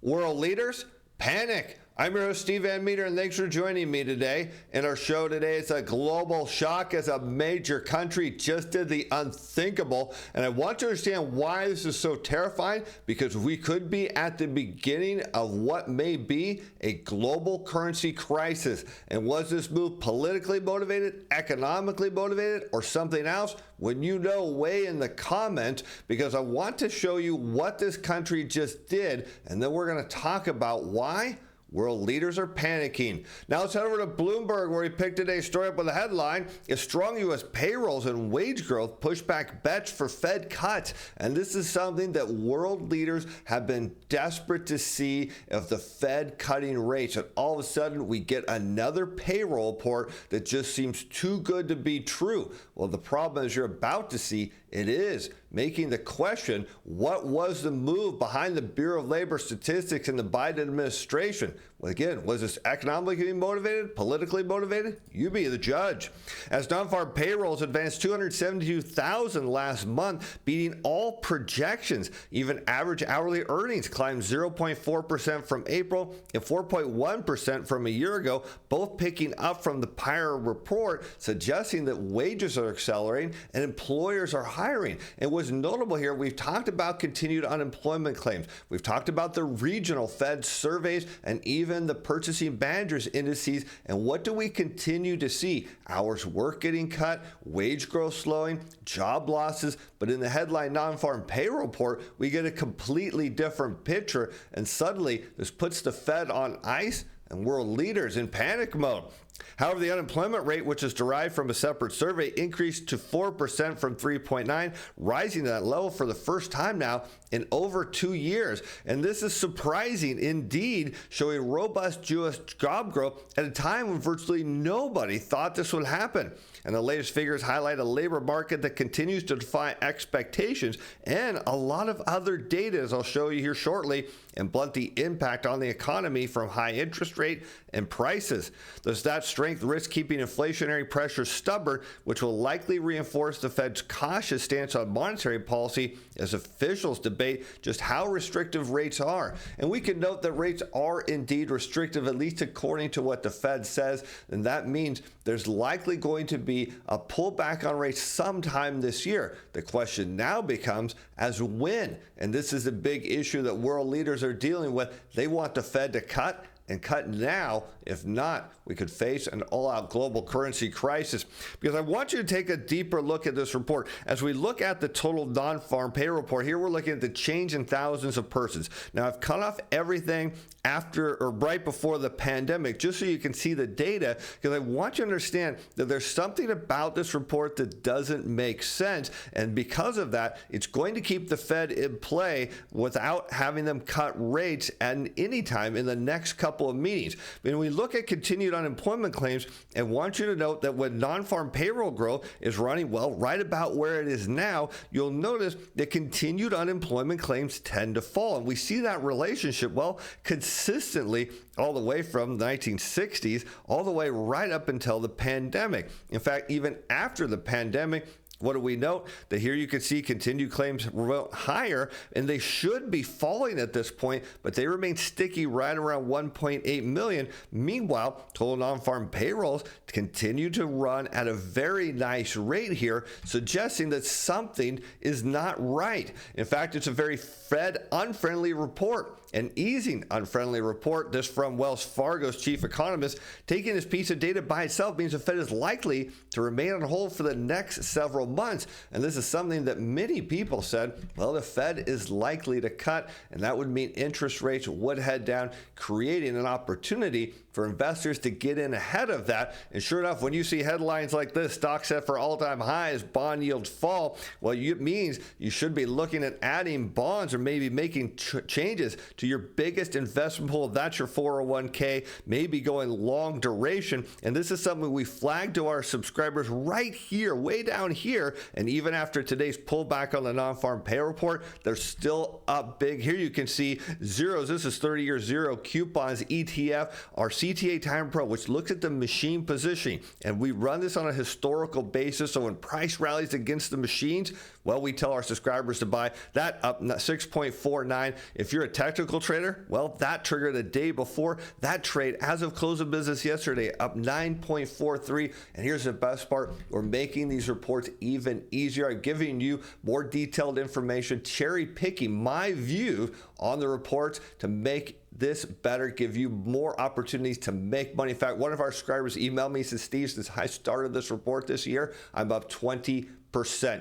World leaders, panic. I'm your host, Steve Van Metre, and thanks for joining me today. In our show today, it's a global shock as a major country just did the unthinkable. And I want to understand why this is so terrifying, because we could be at the beginning of what may be a global currency crisis. And was this move politically motivated, economically motivated, or something else? When you know, weigh in the comments, because I want to show you what this country just did, and then we're going to talk about why world leaders are panicking. Now let's head over to Bloomberg, where he picked today's story up with a headline: "Is strong U.S. payrolls and wage growth push back bets for Fed cuts." And this is something that world leaders have been desperate to see, of the Fed cutting rates. And all of a sudden, we get another payroll report that just seems too good to be true. Well, the problem is, you're about to see, it is making the question, what was the move behind the Bureau of Labor Statistics in the Biden administration? Well, again, was this economically motivated, politically motivated? You be the judge. As non-farm payrolls advanced 272,000 last month, beating all projections. Even average hourly earnings climbed 0.4% from April and 4.1% from a year ago, both picking up from the prior report, suggesting that wages are accelerating and employers are hiring. And what's notable here, we've talked about continued unemployment claims. We've talked about the regional Fed surveys and even the purchasing managers indices. And what do we continue to see? Hours work getting cut, wage growth slowing, job losses. But in the headline non-farm payroll report, we get a completely different picture. And suddenly, this puts the Fed on ice and world leaders in panic mode. However, the unemployment rate, which is derived from a separate survey, increased to 4% from 3.9%, rising to that level for the first time now in over 2 years. And this is surprising indeed, showing robust U.S. job growth at a time when virtually nobody thought this would happen. And the latest figures highlight a labor market that continues to defy expectations, and a lot of other data, as I'll show you here shortly, and blunt the impact on the economy from high interest rate and prices. Thus, that strength risks keeping inflationary pressure stubborn, which will likely reinforce the Fed's cautious stance on monetary policy as officials debate just how restrictive rates are. And we can note that rates are indeed restrictive, at least according to what the Fed says, and that means there's likely going to be a pullback on rates sometime this year. The question now becomes as when, and this is a big issue that world leaders are dealing with. They want the Fed to cut, and cut now. If not, we could face an all-out global currency crisis. Because I want you to take a deeper look at this report. As we look at the total non-farm payroll report, here we're looking at the change in thousands of persons. Now, I've cut off everything after or right before the pandemic, just so you can see the data, because I want you to understand that there's something about this report that doesn't make sense. And because of that, it's going to keep the Fed in play without having them cut rates at any time in the next couple of meetings. When we look at continued unemployment claims, I want you to note that when non-farm payroll growth is running, well, right about where it is now, you'll notice that continued unemployment claims tend to fall. And we see that relationship, well, consistently all the way from the 1960s, all the way right up until the pandemic. In fact, even after the pandemic, what do we note? That here you can see continued claims were higher, and they should be falling at this point, but they remain sticky right around 1.8 million. Meanwhile, total non-farm payrolls continue to run at a very nice rate here, suggesting that something is not right. In fact, it's a very Fed unfriendly report, an easing unfriendly report. This from Wells Fargo's chief economist. Taking this piece of data by itself means the Fed is likely to remain on hold for the next several months. And this is something that many people said, well, the Fed is likely to cut, and that would mean interest rates would head down, creating an opportunity for investors to get in ahead of that. And sure enough, when you see headlines like this, stocks set for all-time highs, bond yields fall, well, it means you should be looking at adding bonds or maybe making changes to your biggest investment pool. That's your 401k, maybe going long duration. And this is something we flagged to our subscribers right here, way down here. And even after today's pullback on the non-farm pay report, they're still up big. Here you can see zeros. This is 30-year zero coupons ETF, our CTA Time Pro, which looks at the machine positioning. And we run this on a historical basis. So when price rallies against the machines, well, we tell our subscribers to buy that up 6.49. If you're a technical physical trader? Well, that triggered a day before. That trade, as of close of business yesterday, up 9.43. And here's the best part. We're making these reports even easier. I'm giving you more detailed information, cherry picking my view on the reports to make this better, give you more opportunities to make money. In fact, one of our subscribers emailed me, says, Steve, since I started this report this year, I'm up 20%.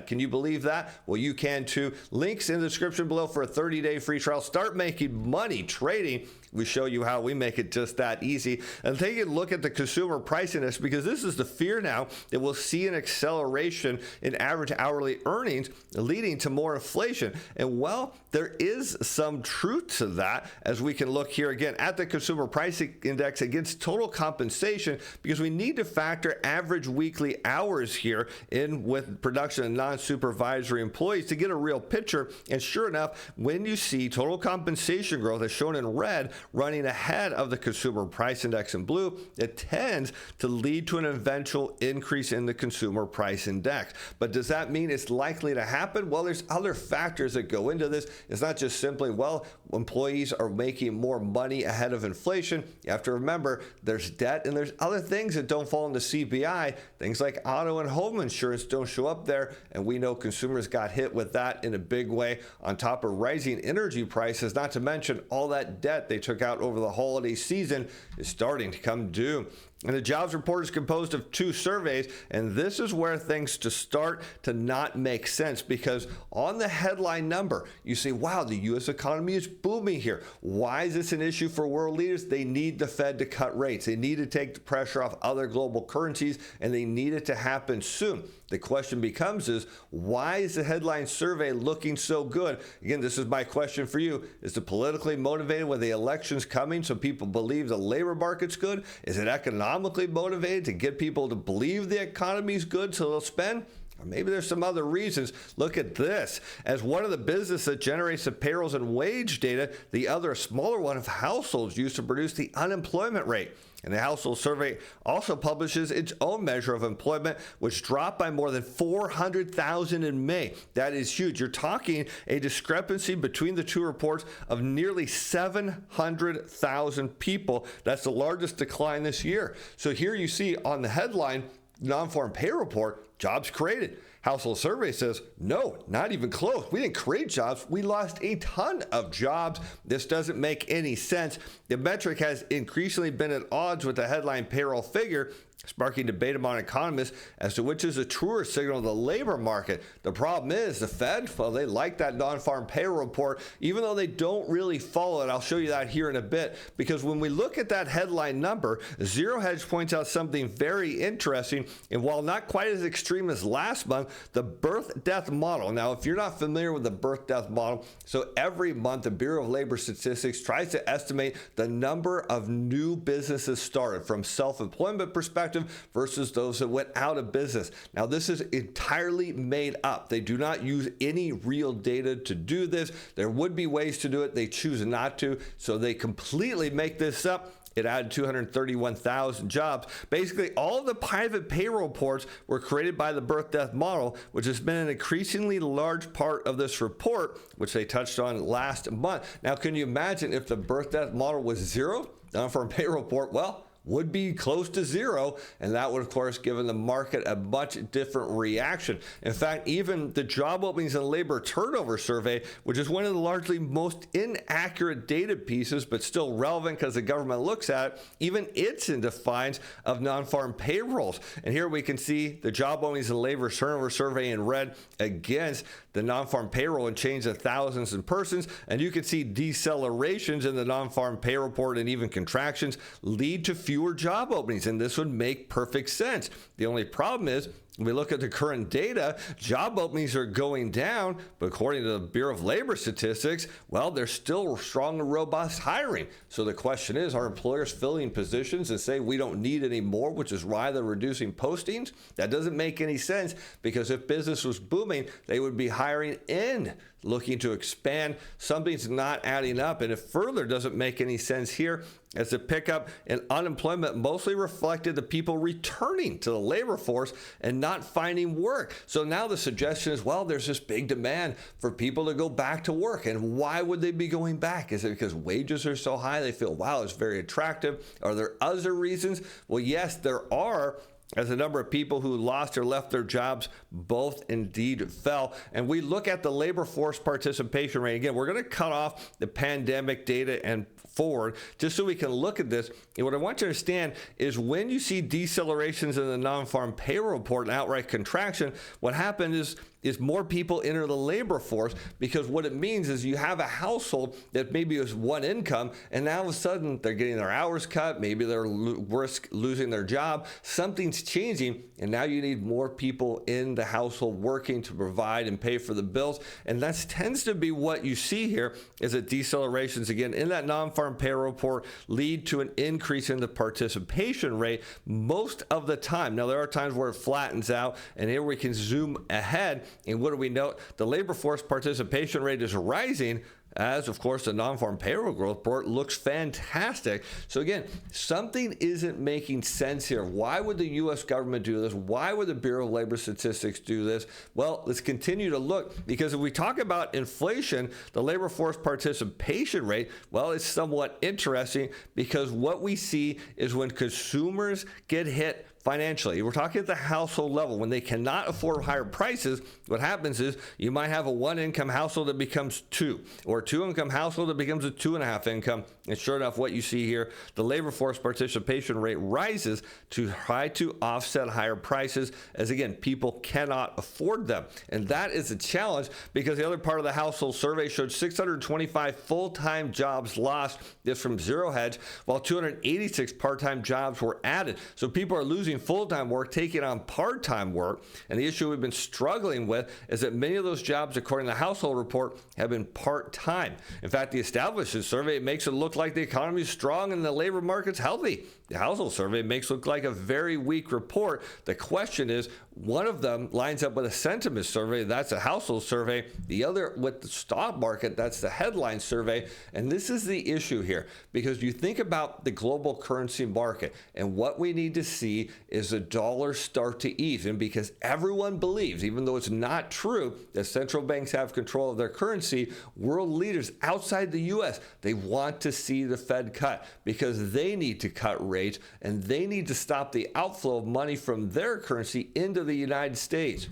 Can you believe that? Well, you can too. Links in the description below for a 30-day free trial. Start making money trading. We show you how we make it just that easy. And take a look at the consumer price index, because this is the fear now that we'll see an acceleration in average hourly earnings leading to more inflation. And well, there is some truth to that, as we can look here again at the consumer price index against total compensation, because we need to factor average weekly hours here in with production and non-supervisory employees to get a real picture. And sure enough, when you see total compensation growth as shown in red running ahead of the consumer price index in blue, it tends to lead to an eventual increase in the consumer price index. But does that mean it's likely to happen? Well, there's other factors that go into this. It's not just simply, well, employees are making more money ahead of inflation. You have to remember there's debt and there's other things that don't fall into CPI. Things like auto and home insurance don't show up there, and we know consumers got hit with that in a big way, on top of rising energy prices, not to mention all that debt they took out over the holiday season is starting to come due. And the jobs report is composed of two surveys, and this is where things to start to not make sense, because on the headline number, you say, wow, the U.S. economy is booming here. Why is this an issue for world leaders? They need the Fed to cut rates. They need to take the pressure off other global currencies, and they need it to happen soon. The question becomes is, why is the headline survey looking so good? Again, this is my question for you. Is it politically motivated with the elections coming so people believe the labor market's good? Is it economically motivated to get people to believe the economy's good so they'll spend? Or maybe there's some other reasons. Look at this. As one of the businesses that generates the payrolls and wage data, the other smaller one of households used to produce the unemployment rate. And the household survey also publishes its own measure of employment, which dropped by more than 400,000 in May. That is huge. You're talking a discrepancy between the two reports of nearly 700,000 people. That's the largest decline this year. So here you see on the headline, non-farm pay report, jobs created. Household survey says, no, not even close. We didn't create jobs. We lost a ton of jobs. This doesn't make any sense. The metric has increasingly been at odds with the headline payroll figure, sparking debate among economists as to which is a truer signal of the labor market. The problem is the Fed, well, they like that non-farm payroll report, even though they don't really follow it. I'll show you that here in a bit, because when we look at that headline number, Zero Hedge points out something very interesting. And while not quite as extreme as last month, the birth-death model. Now, if you're not familiar with the birth-death model, so every month the Bureau of Labor Statistics tries to estimate the number of new businesses started from self-employment perspective versus those that went out of business. Now, this is entirely made up. They do not use any real data to do this. There would be ways to do it. They choose not to, so they completely make this up. It added 231,000 jobs. Basically, all of the private payroll reports were created by the birth-death model, which has been an increasingly large part of this report, which they touched on last month. Now, can you imagine if the birth-death model was zero? Non-farm payroll report, well, would be close to zero, and that would, of course, given the market a much different reaction. In fact, even the job openings and labor turnover survey, which is one of the largely most inaccurate data pieces, but still relevant because the government looks at it, even it's in defiance of non-farm payrolls. And here we can see the job openings and labor turnover survey in red against the non-farm payroll and change of thousands in persons, and you can see decelerations in the non-farm payroll report and even contractions lead to fewer job openings, and this would make perfect sense. The only problem is, when we look at the current data, job openings are going down, but according to the Bureau of Labor Statistics, well, there's still strong and robust hiring. So the question is, are employers filling positions and say we don't need any more, which is why they're reducing postings? That doesn't make any sense, because if business was booming, they would be hiring in, looking to expand. Something's not adding up, and it further doesn't make any sense here, as the pickup in unemployment mostly reflected the people returning to the labor force and not finding work. So now the suggestion is, well, there's this big demand for people to go back to work. And why would they be going back? Is it because wages are so high? They feel, wow, it's very attractive. Are there other reasons? Well, yes, there are. As the number of people who lost or left their jobs both indeed fell. And we look at the labor force participation rate. Again, we're going to cut off the pandemic data and forward just so we can look at this. And what I want you to understand is when you see decelerations in the non-farm payroll report and outright contraction, what happened is more people enter the labor force, because what it means is you have a household that maybe was one income and now all of a sudden they're getting their hours cut, maybe they're risk losing their job, something's changing, and now you need more people in the household working to provide and pay for the bills. And that tends to be what you see here, is that decelerations again in that non-farm payroll report lead to an increase in the participation rate most of the time. Now there are times where it flattens out, and here we can zoom ahead. And what do we know? The labor force participation rate is rising, as of course the non-farm payroll growth report looks fantastic. So again, something isn't making sense here. Why would the U.S. government do this? Why would the Bureau of Labor Statistics do this? Well, let's continue to look, because if we talk about inflation, the labor force participation rate, well, it's somewhat interesting, because what we see is when consumers get hit financially, we're talking at the household level, when they cannot afford higher prices, what happens is you might have a one income household that becomes two, or a two income household that becomes a 2.5 income. And sure enough, what you see here, the labor force participation rate rises to try to offset higher prices, as again, people cannot afford them. And that is a challenge, because the other part of the household survey showed 625 full-time jobs lost, this from Zero Hedge, while 286 part-time jobs were added. So people are losing full-time work, taking on part-time work. And the issue we've been struggling with is that many of those jobs, according to the household report, have been part-time. In fact, the Establishment survey makes it look like the economy is strong and the labor market's healthy. The household survey makes it look like a very weak report. The question is, one of them lines up with a sentiment survey, that's a household survey. The other with the stock market, that's the headline survey. And this is the issue here, because you think about the global currency market, and what we need to see is the dollar start to ease. And because everyone believes, even though it's not true, that central banks have control of their currency, world leaders outside the U.S., they want to see the Fed cut, because they need to cut rates, and they need to stop the outflow of money from their currency into the United States.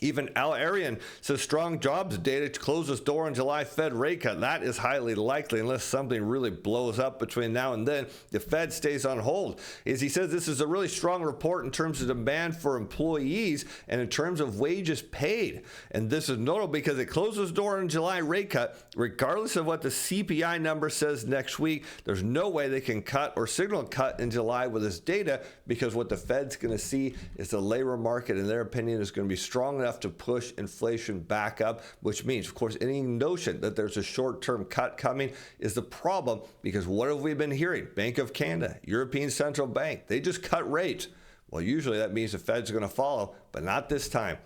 Even Al Arian says strong jobs data closes door on July Fed rate cut. That is highly likely, unless something really blows up between now and then. The Fed stays on hold. As he says, this is a really strong report in terms of demand for employees and in terms of wages paid. And this is notable because it closes door on July rate cut, regardless of what the CPI number says next week. There's no way they can cut or signal a cut in July with this data, because what the Fed's going to see is the labor market, in their opinion, is going to be strong enough to push inflation back up, which means, of course, any notion that there's a short-term cut coming is the problem, because what have we been hearing? Bank of Canada, European Central Bank, they just cut rates. Well, usually that means the Fed's going to follow, but not this time.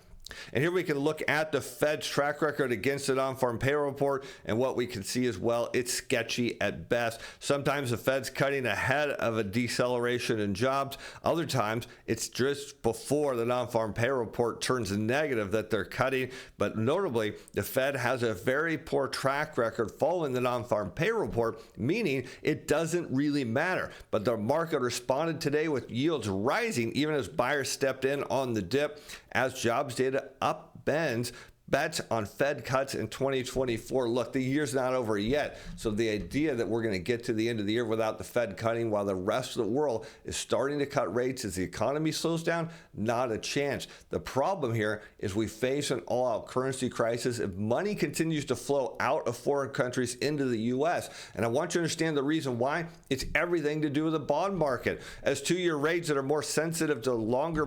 And here we can look at the Fed's track record against the non-farm payroll report, and what we can see as well, it's sketchy at best. Sometimes the Fed's cutting ahead of a deceleration in jobs. Other times it's just before the non-farm payroll report turns negative that they're cutting. But notably, the Fed has a very poor track record following the non-farm payroll report, meaning it doesn't really matter. But the market responded today with yields rising, even as buyers stepped in on the dip, as jobs data upbends bets on Fed cuts in 2024. Look, the year's not over yet. So the idea that we're going to get to the end of the year without the Fed cutting while the rest of the world is starting to cut rates as the economy slows down, not a chance. The problem here is we face an all-out currency crisis if money continues to flow out of foreign countries into the U.S. And I want you to understand the reason why. It's everything to do with the bond market. As two-year rates that are more sensitive to longer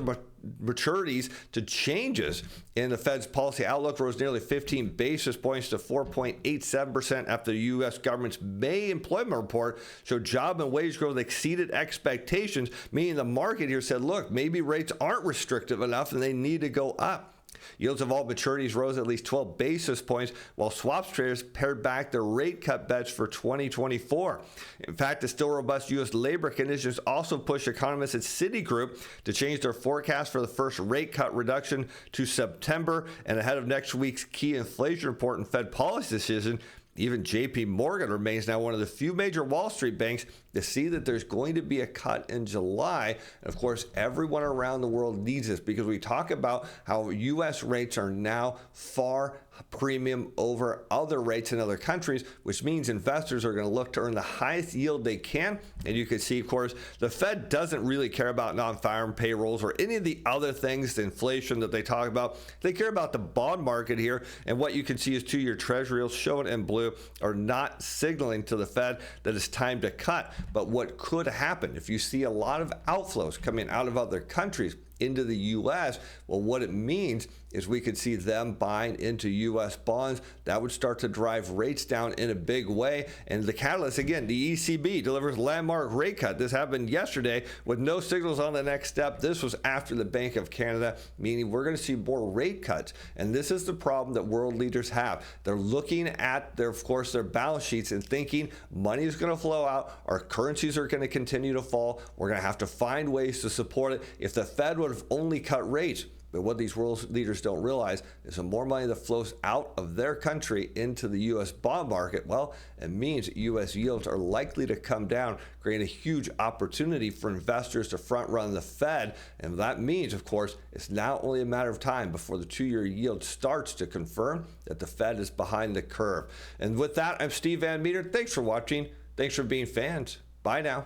maturities to changes in the Fed's policy outlook rose nearly 15 basis points to 4.87% after the U.S. government's May employment report showed job and wage growth exceeded expectations, meaning the market here said, look, maybe rates aren't restrictive enough and they need to go up. Yields of all maturities rose at least 12 basis points, while swaps traders pared back their rate cut bets for 2024. In fact, the still robust U.S. labor conditions also pushed economists at Citigroup to change their forecast for the first rate cut reduction to September, and ahead of next week's key inflation report and Fed policy decision. Even JP Morgan remains now one of the few major Wall Street banks to see that there's going to be a cut in July. And of course, everyone around the world needs this, because we talk about how U.S. rates are now far premium over other rates in other countries, which means investors are going to look to earn the highest yield they can. And you can see, of course, the Fed doesn't really care about non-farm payrolls or any of the other things, the inflation that they talk about. They care about the bond market here. And what you can see is 2-year treasuries shown in blue are not signaling to the Fed that it's time to cut. But what could happen if you see a lot of outflows coming out of other countries into the U.S., well, what it means is we could see them buying into U.S. bonds. That would start to drive rates down in a big way. And the catalyst, again, the ECB delivers landmark rate cut. This happened yesterday with no signals on the next step. This was after the Bank of Canada, meaning we're going to see more rate cuts. And this is the problem that world leaders have. They're looking at of course, their balance sheets and thinking money is going to flow out. Our currencies are going to continue to fall. We're going to have to find ways to support it. If the Fed would have only cut rates, but what these world leaders don't realize is the more money that flows out of their country into the U.S. bond market, well, it means U.S. yields are likely to come down, creating a huge opportunity for investors to front run the Fed. And that means, of course, it's now only a matter of time before the 2-year yield starts to confirm that the Fed is behind the curve. And with that, I'm Steve Van Metre. Thanks for watching. Thanks for being fans. Bye now.